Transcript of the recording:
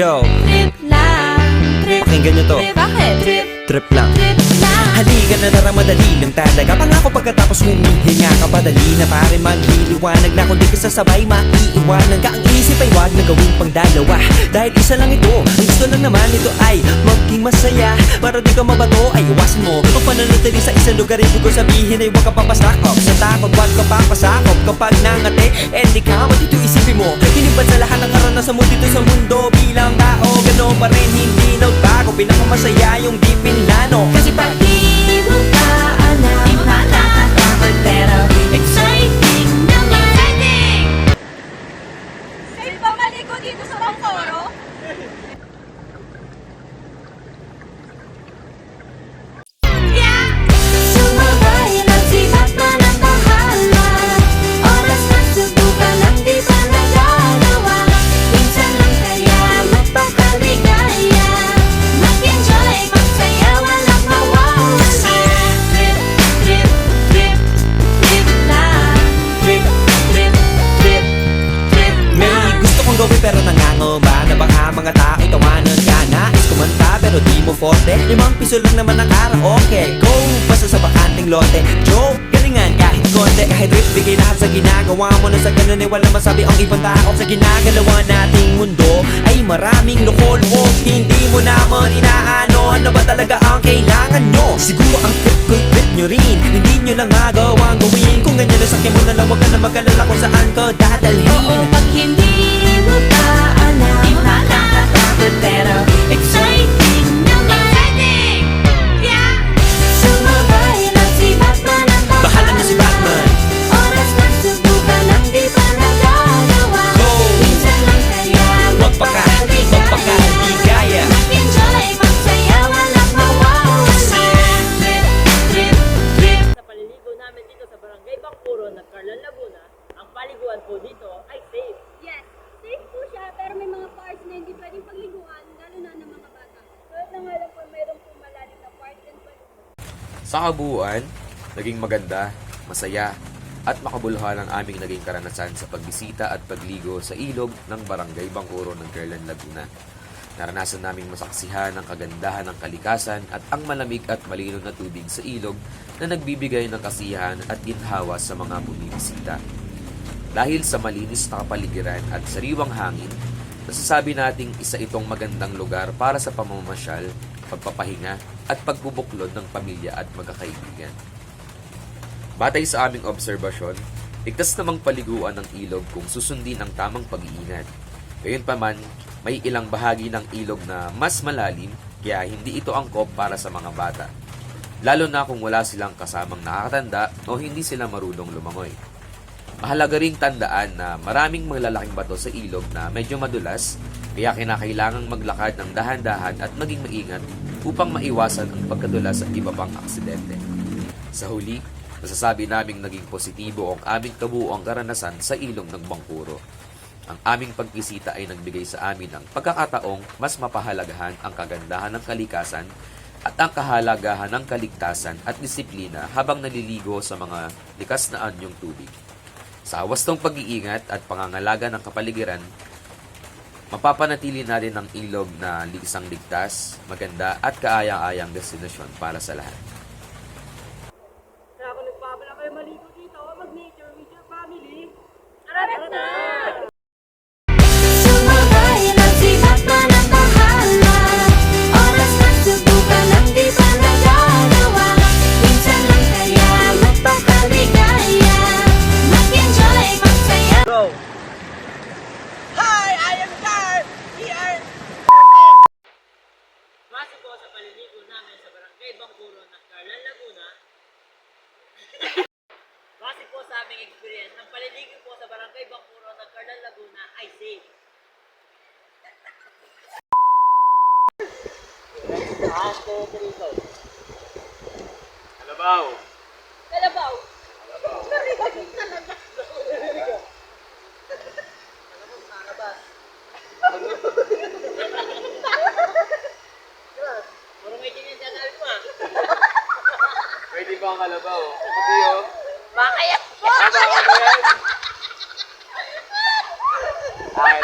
Yo, Trip lang, trip, pakinggan nyo to. trip, bakit? Trip, Trip lang. trip lang. Halika na tara, madali lang talaga. Pangako pagkatapos humihinga ka padali na pare maghiliwanag na kung di ka sasabay maiiwanan ka. Ang isip ay wag na gawing pangdalawa dahil isa lang ito. Ang gusto lang naman ito ay maging masaya. Para di ka mabato ay iwasan mo ang pananatili sa isang lugar. Ibig ko sabihin ay huwag ka papasakop sa takot, wag ka papasakop. Kapag nangate, di ka matito isipin mo. Hinipan sa lahat ng karanasan mo dito sa mundo. Bilang tao, gano'n pa rin hindi nagbago. Pinakamasaya yung di pinlano. Kasi pag di mo pa alam, di mo nakakatakot pero exciting naman. Exciting! Safe ba maligo dito sa Bangkoro? Yeah! Sumabay lang si Batman ang bahala. Oras na subukan lang di pa nagagawa. Minsan lang kaya magpakaligaya. Mag-enjoy, magsaya, walang mawawala. Trip, trip, trip, trip lang. Trip, trip, trip, trip May lang. gusto kong gawin pero nangangamba na baka mga tao tawanan ka. Nais kumanta pero di mo forte. 5 piso lang naman ang karaoke. Go! Basta sa bakanting lote. Joke! Galingan kahit konti. Kahit rip, bigay lahat sa ginagawa mo. Na sa ganun ay wala masabi ang ibang tao. Sa ginagalawa nating mundo ay maraming loko-loko. Hindi mo naman inaano. Ano ba talaga ang kailangan nyo? Siguro ang trip ko'y trip nyo rin. Hindi nyo lang magawang gawin. Kung ganyan na sakyan mo na lang, wag ka na mag-alala kung saan ka dadalhin. Oo, pag hindi mo pa alam, di mo nakakatakot pero exciting naman. Exciting! Yeah! Sumabay lang si Batman ang Bahala na si Batman. Oras na subukan lang di pa nagagawa. Go! Minsan lang kaya magpakaligaya. Mag-enjoy, magsaya, walang mawawala. Trip, trip, trip. Sa paliligo namin dito sa Barangay Bangkuro ng Carlan, Laguna, ang paliguan po dito ay safe. Yes, safe po siya pero may mga parts na hindi pwedeng pagliguan, lalo na ng mga bata. Tulad na nga lang po mayroong po malalim na part and paligo. Sa kabuuan, naging maganda, masaya, at makabuluhan ang aming naging karanasan sa pagbisita at pagligo sa ilog ng Barangay Bangkuro ng Carlan, Laguna. Naranasan naming masaksihan ang kagandahan ng kalikasan at ang malamig at malinaw na tubig sa ilog na nagbibigay ng kasiyahan at ginhawa sa mga bumibisita. Dahil sa malinis na kapaligiran at sariwang hangin, nasasabi nating isa itong magandang lugar para sa pamamasyal, pagpapahinga at pagbubuklod ng pamilya at magkakaibigan. Batay sa aming obserbasyon, ligtas namang paliguan ng ilog kung susundin ang tamang pag-iingat. Gayunpaman, may ilang bahagi ng ilog na mas malalim kaya hindi ito angkop para sa mga bata. Lalo na kung wala silang kasamang nakakatanda o hindi sila marunong lumangoy. Mahalaga ring tandaan na maraming malalaking bato sa ilog na medyo madulas kaya kinakailangang maglakad ng dahan-dahan at maging maingat upang maiwasan ang pagkadulas at iba pang aksidente. Sa huli, masasabi naming naging positibo ang aming kabuuang karanasan sa ilog ng Bangkuro. Ang aming pagbisita ay nagbigay sa amin ng pagkakataong mas mapahalagahan ang kagandahan ng kalikasan at ang kahalagahan ng kaligtasan at disiplina habang naliligo sa mga likas na anyong tubig. Sa wastong pag-iingat at pangangalaga ng kapaligiran, mapapanatili natin ang ilog na isang ligtas, maganda at kaaya-ayang destinasyon para sa lahat. Kaya kung nagpapala kayo maligo dito, mag-nature with your family. Tara na! Sumabay lang si Batman ang bahala. Oras na subukan lang di pa nagagawa. Minsan lang kaya magpakaligaya. Mag-enjoy, magsaya. Go! Hi! I am Car! Here! Base po sa paliligo namin sa Barangay Bangkuro ng Carlan, Laguna. Base po sa aming experience, ang paliligo po sa Barangay Bangkuro ng Carlan, Laguna ay safe. Kalabaw! Kalabaw! Puro may tinitanabi mo ah. Pwede ba ang kalabaw? Pati yun? Makayat po! Kalabaw ba yan? Ay,